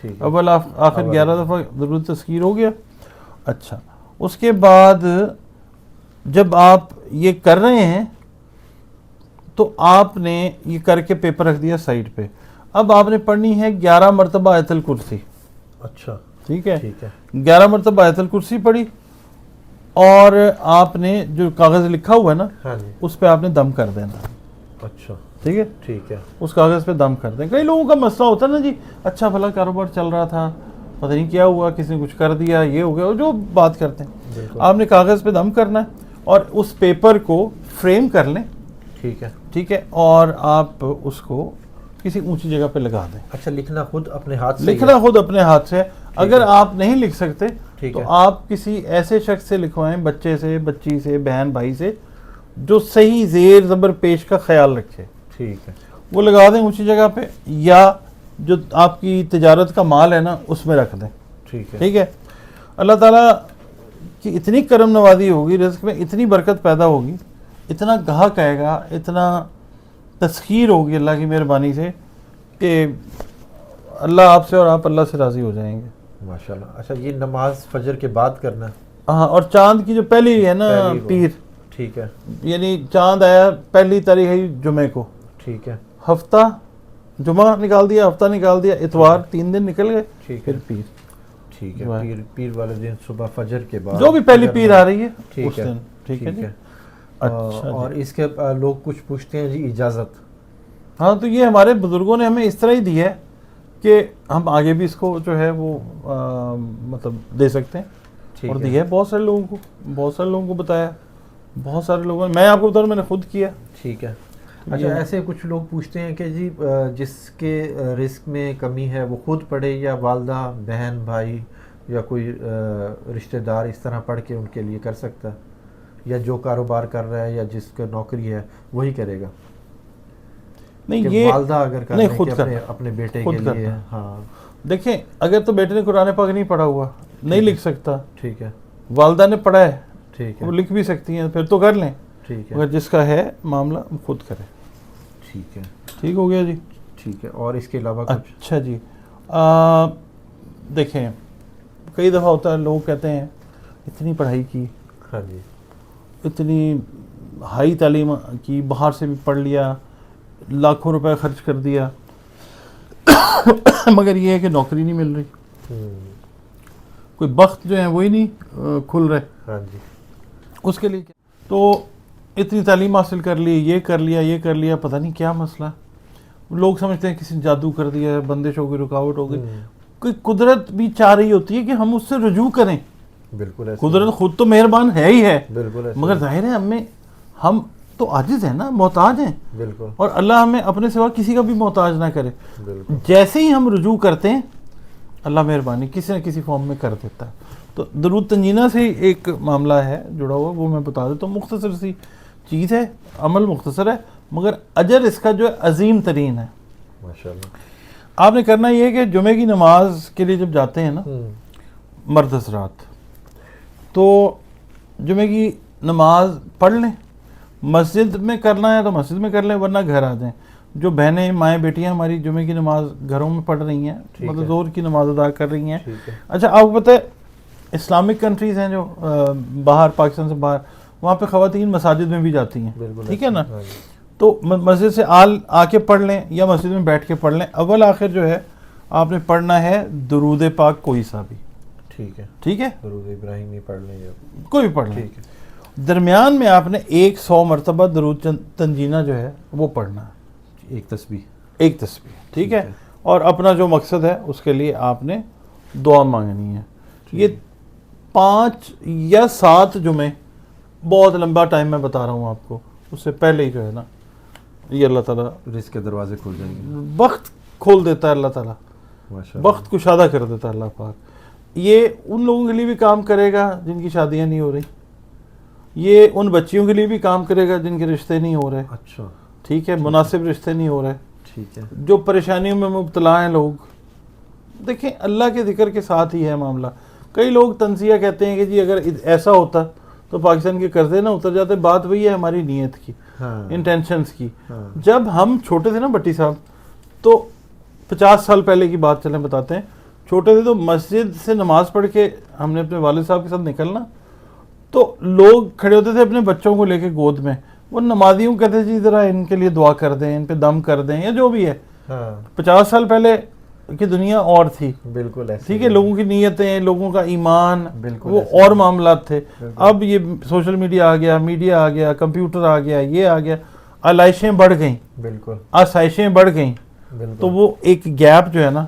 ٹھیک ہے، اول آخر 11 دفعہ ضرورت تذکیر ہو گیا. اچھا اس کے بعد جب آپ یہ کر رہے ہیں تو آپ نے یہ کر کے پیپر رکھ دیا سائڈ پہ. اب آپ نے پڑھنی ہے 11 مرتبہ آیت الکرسی. اچھا ٹھیک ہے، ٹھیک ہے، 11 مرتبہ آیت الکرسی پڑھی اور آپ نے جو کاغذ لکھا ہوا ہے نا ہاں جی، اس پہ آپ نے دم کر دینا. اچھا ٹھیک ہے، ٹھیک ہے، اس کاغذ پہ دم کر دیں. کئی لوگوں کا مسئلہ ہوتا ہے نا جی، اچھا بھلا کاروبار چل رہا تھا، پتہ نہیں کیا ہوا، کسی نے کچھ کر دیا، یہ ہو گیا، جو بات کرتے ہیں. بالکل، آپ نے کاغذ پہ دم کرنا ہے اور اس پیپر کو فریم کر لیں. ٹھیک ہے. ٹھیک ہے، اور آپ اس کو کسی اونچی جگہ پہ لگا دیں. اچھا لکھنا خود اپنے ہاتھ سے؟ لکھنا خود اپنے ہاتھ سے. اگر آپ نہیں لکھ سکتے ٹھیک تو ہے، آپ کسی ایسے شخص سے لکھوائیں، بچے سے، بچی سے، بہن بھائی سے، جو صحیح زیر زبر پیش کا خیال رکھے. ٹھیک ہے، وہ لگا دیں اونچی جگہ پہ، یا جو آپ کی تجارت کا مال ہے نا اس میں رکھ دیں. ٹھیک ہے، ٹھیک ہے. اللہ تعالیٰ کی اتنی کرم نوازی ہوگی، رزق میں اتنی برکت پیدا ہوگی، اتنا گاہک آئے گا، اتنا تسخیر ہوگی اللہ کی مہربانی سے کہ اللہ آپ سے اور آپ اللہ سے راضی ہو جائیں گے. ماشاءاللہ. اچھا یہ نماز فجر کے بعد کرنا ہے؟ ہاں، اور چاند کی جو پہلی ہے نا پہلی وہ، پیر، ٹھیک ہے، یعنی چاند آیا پہلی تاریخ ہے جمعے کو، ٹھیک ہے، ہفتہ جمعہ نکال دیا، ہفتہ نکال دیا، اتوار 3 دن نکل گئے، ٹھیک ہے، پھر پیر ٹھیک ہے. جو ہے، پیر والے دن صبح فجر کے بعد جو بھی پہلی پیر آ رہی ہے ٹھیک اس ہے، دن. ٹھیک ہے جی. اچھا اور جی. اس کے لوگ کچھ پوچھتے ہیں جی اجازت. ہاں تو یہ ہمارے بزرگوں نے ہمیں اس طرح ہی دی ہے کہ ہم آگے بھی اس کو جو ہے وہ مطلب دے سکتے ہیں، ٹھیک اور ہے، دی ہے بہت سارے لوگوں کو بتایا، بہت سارے لوگوں نے. میں آپ کو بتا رہا ہوں، میں نے خود کیا. ٹھیک ہے. اچھا ایسے کچھ لوگ پوچھتے ہیں کہ جی جس کے رزق میں کمی ہے وہ خود پڑھے یا والدہ، بہن، بھائی یا کوئی رشتہ دار اس طرح پڑھ کے ان کے لیے کر سکتا ہے، یا جو کاروبار کر رہا ہے یا جس کا نوکری ہے وہی کرے گا؟ نہیں کہ یہ والدہ اگر کر نہیں، رہے خود کہ کرنا، اپنے بیٹے خود کے لیے. کرنا. ہاں دیکھیں اگر تو بیٹے نے قرآن پاک نہیں پڑھا ہوا، نہیں لکھ سکتا، ٹھیک ہے، والدہ نے پڑھا ہے، ٹھیک ہے، وہ لکھ بھی سکتی ہیں، پھر تو کر لیں. ٹھیک ہے، اگر جس کا ہے معاملہ وہ خود کرے. ٹھیک ہے، ٹھیک ہو گیا جی. ٹھیک ہے. اور اس کے علاوہ کچھ؟ اچھا جی. دیکھیں کئی دفعہ ہوتا ہے لوگ کہتے ہیں اتنی پڑھائی کی، ہاں جی، اتنی ہائی تعلیم کی، باہر سے بھی پڑھ لیا، لاکھوں روپے خرچ کر دیا، مگر یہ ہے کہ نوکری نہیں مل رہی، کوئی بخت جو ہیں وہی نہیں کھل رہے. ہاں جی، اس کے لیے کیا؟ تو اتنی تعلیم حاصل کر لی، یہ کر لیا، پتہ نہیں کیا مسئلہ. لوگ سمجھتے ہیں کسی نے جادو کر دیا ہے، بندش ہو گئی، رکاوٹ ہو گئی. کوئی قدرت بھی چاہ رہی ہوتی ہے کہ ہم اس سے رجوع کریں. بالکل ایسے قدرت خود تو مہربان ہے ہی ہے، بالکل ایسے مگر ظاہر ہے ہم تو عاجز ہیں نا، محتاج ہیں، بالکل اور اللہ ہمیں اپنے سوا کسی کا بھی محتاج نہ کرے. بالکل جیسے ہی ہم رجوع کرتے ہیں اللہ مہربانی کسی نہ کسی فارم میں کر دیتا ہے. تو درود تنجینہ سے ایک معاملہ ہے جڑا ہوا، وہ میں بتا دیتا ہوں. مختصر سی چیز ہے، عمل مختصر ہے، مگر اجر اس کا جو ہے عظیم ترین ہے. ماشاءاللہ. آپ نے کرنا یہ ہے کہ جمعے کی نماز کے لیے جب جاتے ہیں نا مرد حضرات، تو جمعے کی نماز پڑھ لیں. مسجد میں کرنا ہے تو مسجد میں کر لیں، ورنہ گھر آ جائیں. جو بہنیں، مائیں، بیٹیاں ہماری جمعے کی نماز گھروں میں پڑھ رہی ہیں، مطلب ظہر کی نماز ادا کر رہی ہیں. اچھا آپ کو پتہ ہے اسلامک کنٹریز ہیں جو باہر، پاکستان سے باہر، وہاں پہ خواتین مساجد میں بھی جاتی ہیں. ٹھیک ہے نا؟ تو مسجد سے آ کے پڑھ لیں یا مسجد میں بیٹھ کے پڑھ لیں. اول آخر جو ہے آپ نے پڑھنا ہے درود پاک کوئی سا بھی. ٹھیک ہے، ٹھیک ہے، درود ابراہیمی پڑھ لیں یا کوئی بھی پڑھ لیں. ٹھیک ہے. درمیان میں آپ نے 100 مرتبہ درود تنجینہ جو ہے وہ پڑھنا ہے، ایک تسبیح. ٹھیک ہے. اور اپنا جو مقصد ہے اس کے لیے آپ نے دعا مانگنی ہے. یہ 5 یا 7 جمعے، بہت لمبا ٹائم میں بتا رہا ہوں آپ کو، اس سے پہلے ہی جو ہے نا یہ اللہ تعالیٰ رزق کے دروازے کھل جائیں گے، وقت کھول دیتا ہے. اللہ تعالیٰ وقت کشادہ کر دیتا ہے اللہ پاک. یہ ان لوگوں کے لیے بھی کام کرے گا جن کی شادیاں نہیں ہو رہی، یہ ان بچیوں کے لیے بھی کام کرے گا جن کے رشتے نہیں ہو رہے. اچھا ٹھیک ہے، مناسب رشتے نہیں ہو رہے، ٹھیک ہے، جو پریشانیوں میں مبتلا ہیں لوگ. دیکھیں اللہ کے ذکر کے ساتھ ہی ہے معاملہ. کئی لوگ تنزیہ کہتے ہیں کہ جی اگر ایسا ہوتا تو پاکستان کے قرضے نہ اتر جاتے. بات وہی ہے ہماری نیت کی، انٹینشنز کی. جب ہم چھوٹے تھے نا بٹی صاحب، تو 50 سال پہلے کی بات چلیں بتاتے ہیں. چھوٹے تھے تو مسجد سے نماز پڑھ کے ہم نے اپنے والد صاحب کے ساتھ نکلنا، تو لوگ کھڑے ہوتے تھے اپنے بچوں کو لے کے گود میں، وہ نمازیوں کہتے جی ذرا ان کے لیے دعا کر دیں، ان پہ دم کر دیں، یا جو بھی ہے. 50 سال پہلے کی دنیا اور تھی، بالکل ایسے ٹھیک ہے، لوگوں کی نیتیں، لوگوں کا ایمان، بالکل وہ اور معاملات تھے. اب یہ سوشل میڈیا آ گیا، کمپیوٹر آ گیا، یہ آ گیا، علائشیں بڑھ گئیں، بالکل آسائشیں بڑھ گئیں. تو وہ ایک گیپ جو ہے نا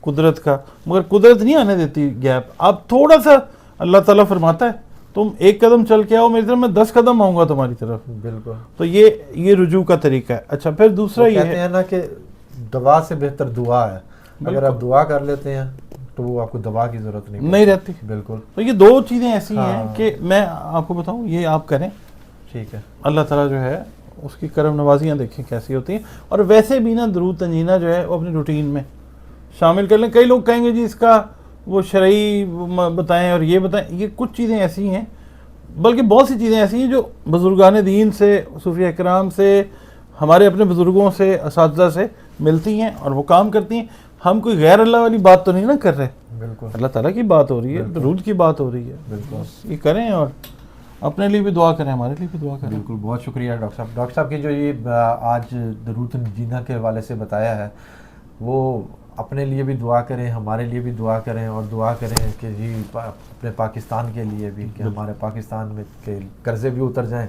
قدرت کا، مگر قدرت نہیں آنے دیتی گیپ. اب تھوڑا سا اللہ تعالیٰ فرماتا ہے تم ایک قدم چل کے آؤ میری طرف، میں 10 قدم آؤں گا تمہاری طرف. بالکل. تو یہ رجوع کا طریقہ ہے. اچھا پھر دوسرا یہ کہتے ہیں نا کہ دوا سے بہتر دعا ہے. اگر آپ دعا کر لیتے ہیں تو وہ آپ کو دوا کی ضرورت نہیں رہتی. بالکل. تو یہ دو چیزیں ایسی ہیں کہ میں آپ کو بتاؤں، یہ آپ کریں، ٹھیک ہے. اللہ اللہ تعالیٰ جو ہے اس کی کرم نوازیاں دیکھیں کیسی ہوتی ہیں. اور ویسے بھی نا درود تنجینہ جو ہے وہ اپنی روٹین میں شامل کر لیں. کئی لوگ کہیں گے جی اس کا وہ شرعی بتائیں اور یہ بتائیں، یہ کچھ چیزیں ایسی ہیں، بلکہ بہت سی چیزیں ایسی ہیں جو بزرگان دین سے، صوفیاء اکرام سے، ہمارے اپنے بزرگوں سے، اساتذہ سے ملتی ہیں اور وہ کام کرتی ہیں. ہم کوئی غیر اللہ والی بات تو نہیں نا کر رہے، بالکل اللہ تعالیٰ کی بات ہو رہی ہے، درود کی بات ہو رہی ہے. بالکل یہ کریں اور اپنے لیے بھی دعا کریں، ہمارے لیے بھی دعا کریں. بالکل. بہت شکریہ ڈاکٹر صاحب. ڈاکٹر صاحب کی جو یہ آج درود تنجینہ کے حوالے سے بتایا ہے، وہ اپنے لیے بھی دعا کریں، ہمارے لیے بھی دعا کریں، اور دعا کریں کہ جی اپنے پاکستان کے لیے بھی، کہ ہمارے پاکستان میں کے قرضے بھی اتر جائیں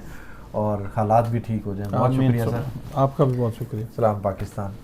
اور حالات بھی ٹھیک ہو جائیں. بہت شکریہ سر. آپ کا بھی بہت شکریہ. سلام پاکستان.